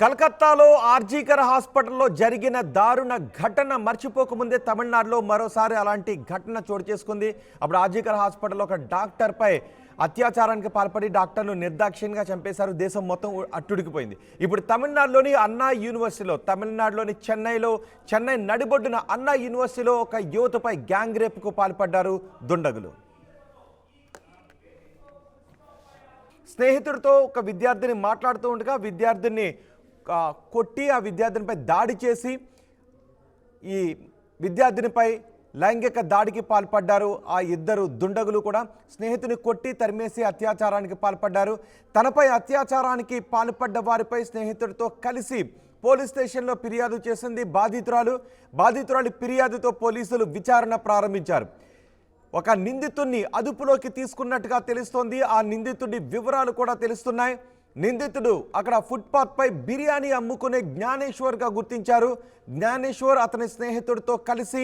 కలకత్తాలో ఆర్జీకర్ హాస్పిటల్లో జరిగిన దారుణ ఘటన మర్చిపోకముందే తమిళనాడులో మరోసారి అలాంటి ఘటన చోటు చేసుకుంది. అప్పుడు ఆర్జీకర్ హాస్పిటల్లో ఒక డాక్టర్పై అత్యాచారానికి పాల్పడి డాక్టర్ను నిర్దాక్షిణ్యంగా చంపేశారు. దేశం మొత్తం అట్టుడికిపోయింది. ఇప్పుడు తమిళనాడులోని అన్నా యూనివర్సిటీలో, తమిళనాడులోని చెన్నై నడిబొడ్డున అన్నా యూనివర్సిటీలో ఒక యువతపై గ్యాంగ్ రేప్కు పాల్పడ్డారు దుండగులు. స్నేహితుడితో ఒక విద్యార్థిని మాట్లాడుతూ ఉండగా విద్యార్థిని కొట్టి ఆ విద్యార్థినిపై దాడి చేసి ఈ విద్యార్థినిపై లైంగిక దాడికి పాల్పడ్డారు. ఆ ఇద్దరు దుండగులు కూడా స్నేహితుని కొట్టి తరిమేసి అత్యాచారానికి పాల్పడ్డారు. తనపై అత్యాచారానికి పాల్పడ్డ వారిపై స్నేహితుడితో కలిసి పోలీస్ స్టేషన్లో ఫిర్యాదు చేసింది బాధితురాలి ఫిర్యాదుతో పోలీసులు విచారణ ప్రారంభించారు. ఒక నిందితుడిని అదుపులోకి తీసుకున్నట్టుగా తెలుస్తోంది. ఆ నిందితుడి వివరాలు కూడా తెలుస్తున్నాయి. నిందితుడు అక్కడ ఫుట్పాత్పై బిర్యానీ అమ్ముకునే జ్ఞానేశ్వర్గా గుర్తించారు. జ్ఞానేశ్వర్ అతని స్నేహితుడితో కలిసి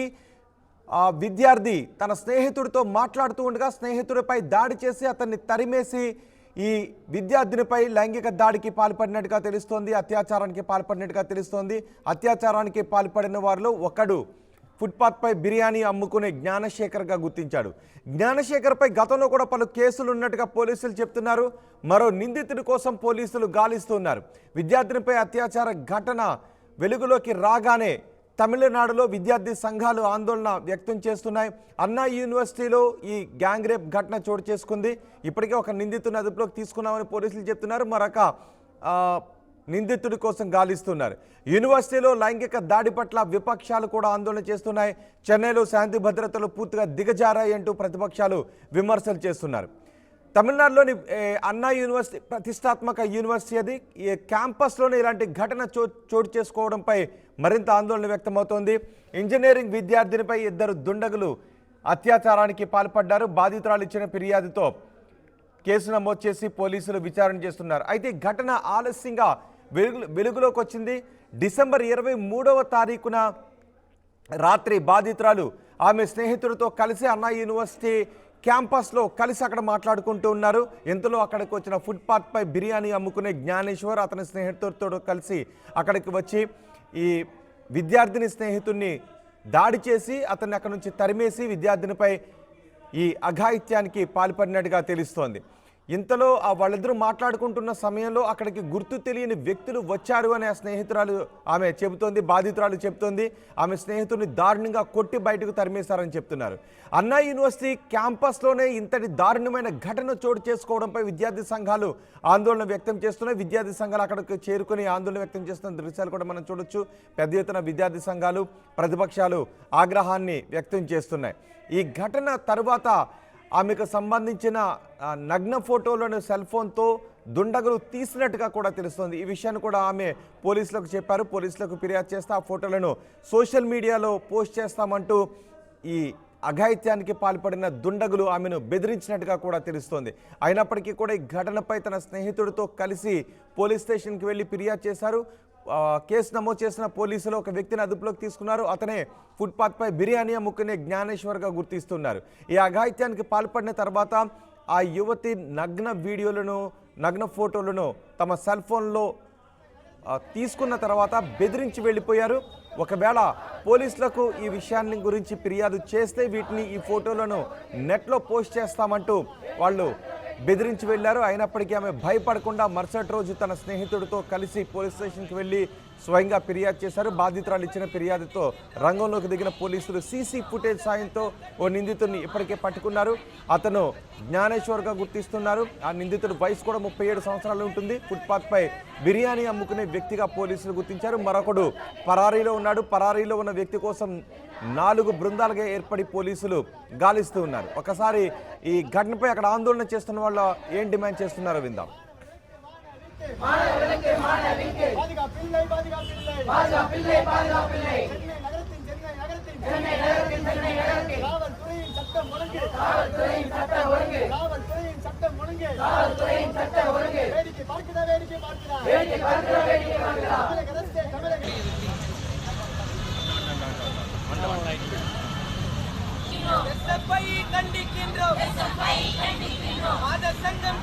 ఆ విద్యార్థి తన స్నేహితుడితో మాట్లాడుతూ ఉండగా స్నేహితుడిపై దాడి చేసి అతన్ని తరిమేసి ఈ విద్యార్థినిపై లైంగిక దాడికి పాల్పడినట్టుగా తెలుస్తోంది. అత్యాచారానికి పాల్పడినట్టుగా తెలుస్తోంది. అత్యాచారానికి పాల్పడిన వారిలో ఒకడు ఫుట్పాత్పై బిర్యానీ అమ్ముకునే జ్ఞానశేఖర్గా గుర్తించాడు. జ్ఞానశేఖర్పై గతంలో కూడా పలు కేసులు ఉన్నట్టుగా పోలీసులు చెప్తున్నారు. మరో నిందితుడి కోసం పోలీసులు గాలిస్తున్నారు. విద్యార్థినిపై అత్యాచార ఘటన వెలుగులోకి రాగానే తమిళనాడులో విద్యార్థి సంఘాలు ఆందోళన వ్యక్తం చేస్తున్నాయి. అన్నా యూనివర్సిటీలో ఈ గ్యాంగ్ రేప్ ఘటన చోటు చేసుకుంది. ఇప్పటికే ఒక నిందితుడిని అదుపులోకి తీసుకున్నామని పోలీసులు చెప్తున్నారు. మరొక నిందితుడి కోసం గాలిస్తున్నారు. యూనివర్సిటీలో లైంగిక దాడి పట్ల విపక్షాలు కూడా ఆందోళన చేస్తున్నాయి. చెన్నైలో శాంతి భద్రతలు పూర్తిగా దిగజారాయి అంటూ ప్రతిపక్షాలు విమర్శలు చేస్తున్నారు. తమిళనాడులోని అన్నా యూనివర్సిటీ ప్రతిష్టాత్మక యూనివర్సిటీ అది. ఈ క్యాంపస్లోనే ఇలాంటి ఘటన చోటు చేసుకోవడంపై మరింత ఆందోళన వ్యక్తమవుతోంది. ఇంజనీరింగ్ విద్యార్థినిపై ఇద్దరు దుండగులు అత్యాచారానికి పాల్పడ్డారు. బాధితురాలు ఇచ్చిన ఫిర్యాదుతో కేసు నమోదు చేసి పోలీసులు విచారణ చేస్తున్నారు. అయితే ఘటన ఆలస్యంగా వెలుగులోకి వచ్చింది. డిసెంబర్ 23వ తారీఖున రాత్రి బాధితురాలు ఆమె స్నేహితుడితో కలిసి అన్నా యూనివర్సిటీ క్యాంపస్లో కలిసి అక్కడ మాట్లాడుకుంటూ ఉన్నారు. ఇంతలో అక్కడికి వచ్చిన ఫుట్పాత్పై బిర్యానీ అమ్ముకునే జ్ఞానేశ్వర్ అతని స్నేహితుడితో కలిసి అక్కడికి వచ్చి ఈ విద్యార్థిని స్నేహితుడిని దాడి చేసి అతన్ని అక్కడి నుంచి తరిమేసి విద్యార్థినిపై ఈ అఘాయిత్యానికి పాల్పడినట్టుగా తెలుస్తోంది. ఇంతలో వాళ్ళిద్దరూ మాట్లాడుకుంటున్న సమయంలో అక్కడికి గుర్తు తెలియని వ్యక్తులు వచ్చారు అని ఆ స్నేహితురాలు ఆమె చెబుతోంది. బాధితురాలు చెబుతోంది ఆమె స్నేహితుడిని దారుణంగా కొట్టి బయటకు తరిమేశారని చెప్తున్నారు. అన్నా యూనివర్సిటీ క్యాంపస్లోనే ఇంతటి దారుణమైన ఘటన చోటు చేసుకోవడంపై విద్యార్థి సంఘాలు ఆందోళన వ్యక్తం చేస్తున్నాయి. విద్యార్థి సంఘాలు అక్కడికి చేరుకుని ఆందోళన వ్యక్తం చేస్తున్న దృశ్యాలు కూడా మనం చూడొచ్చు. పెద్ద ఎత్తున విద్యార్థి సంఘాలు ప్రతిపక్షాలు ఆగ్రహాన్ని వ్యక్తం చేస్తున్నాయి. ఈ ఘటన తర్వాత ఆమెకు సంబంధించిన నగ్న ఫోటోలను సెల్ ఫోన్తో దుండగులు తీసినట్టుగా కూడా తెలుస్తోంది. ఈ విషయాన్ని కూడా ఆమె పోలీసులకు చెప్పారు. పోలీసులకు ఫిర్యాదు చేస్తే ఆ ఫోటోలను సోషల్ మీడియాలో పోస్ట్ చేస్తామంటూ ఈ అఘాయిత్యానికి పాల్పడిన దుండగులు ఆమెను బెదిరించినట్టుగా కూడా తెలుస్తోంది. అయినప్పటికీ కూడా ఈ ఘటనపై తన స్నేహితుడితో కలిసి పోలీస్ స్టేషన్కి వెళ్ళి ఫిర్యాదు చేశారు. కేసు నమోదు చేసిన పోలీసులు ఒక వ్యక్తిని అదుపులోకి తీసుకున్నారు. అతనే ఫుట్పాత్పై బిర్యానీ అమ్ముకునే జ్ఞానేశ్వర్గా గుర్తిస్తున్నారు. ఈ అఘాయిత్యానికి పాల్పడిన తర్వాత ఆ యువతి నగ్న ఫోటోలను తమ సెల్ ఫోన్లో తీసుకున్న తర్వాత బెదిరించి వెళ్ళిపోయారు. ఒకవేళ పోలీసులకు ఈ విషయాన్ని గురించి ఫిర్యాదు చేస్తే ఈ ఫోటోలను నెట్లో పోస్ట్ చేస్తామంటూ వాళ్ళు బెదిరించి వెళ్లారు. అయినప్పటికీ ఆమె భయపడకుండా మరుసటి రోజు తన స్నేహితుడితో కలిసి పోలీస్ స్టేషన్కి వెళ్ళి స్వయంగా ఫిర్యాదు చేశారు. బాధితురాలు ఇచ్చిన ఫిర్యాదుతో రంగంలోకి దిగిన పోలీసులు సీసీ ఫుటేజ్ సాయంతో ఓ నిందితుడిని ఇప్పటికే పట్టుకున్నారు. అతను జ్ఞానేశ్వర్గా గుర్తిస్తున్నారు. ఆ నిందితుడి వయసు కూడా 37 సంవత్సరాలు ఉంటుంది. ఫుట్పాత్పై బిర్యానీ అమ్ముకునే వ్యక్తిగా పోలీసులు గుర్తించారు. మరొకడు పరారీలో ఉన్నాడు. పరారీలో ఉన్న వ్యక్తి కోసం 4 బృందాలుగా ఏర్పడి పోలీసులు గాలిస్తూ ఉన్నారు. ఒకసారి ఈ ఘటనపై అక్కడ ఆందోళన చేస్తున్న వాళ్ళు ఏం డిమాండ్ చేస్తున్నారో విందాం. SFI ఖండికింద్రో మాద సంఘం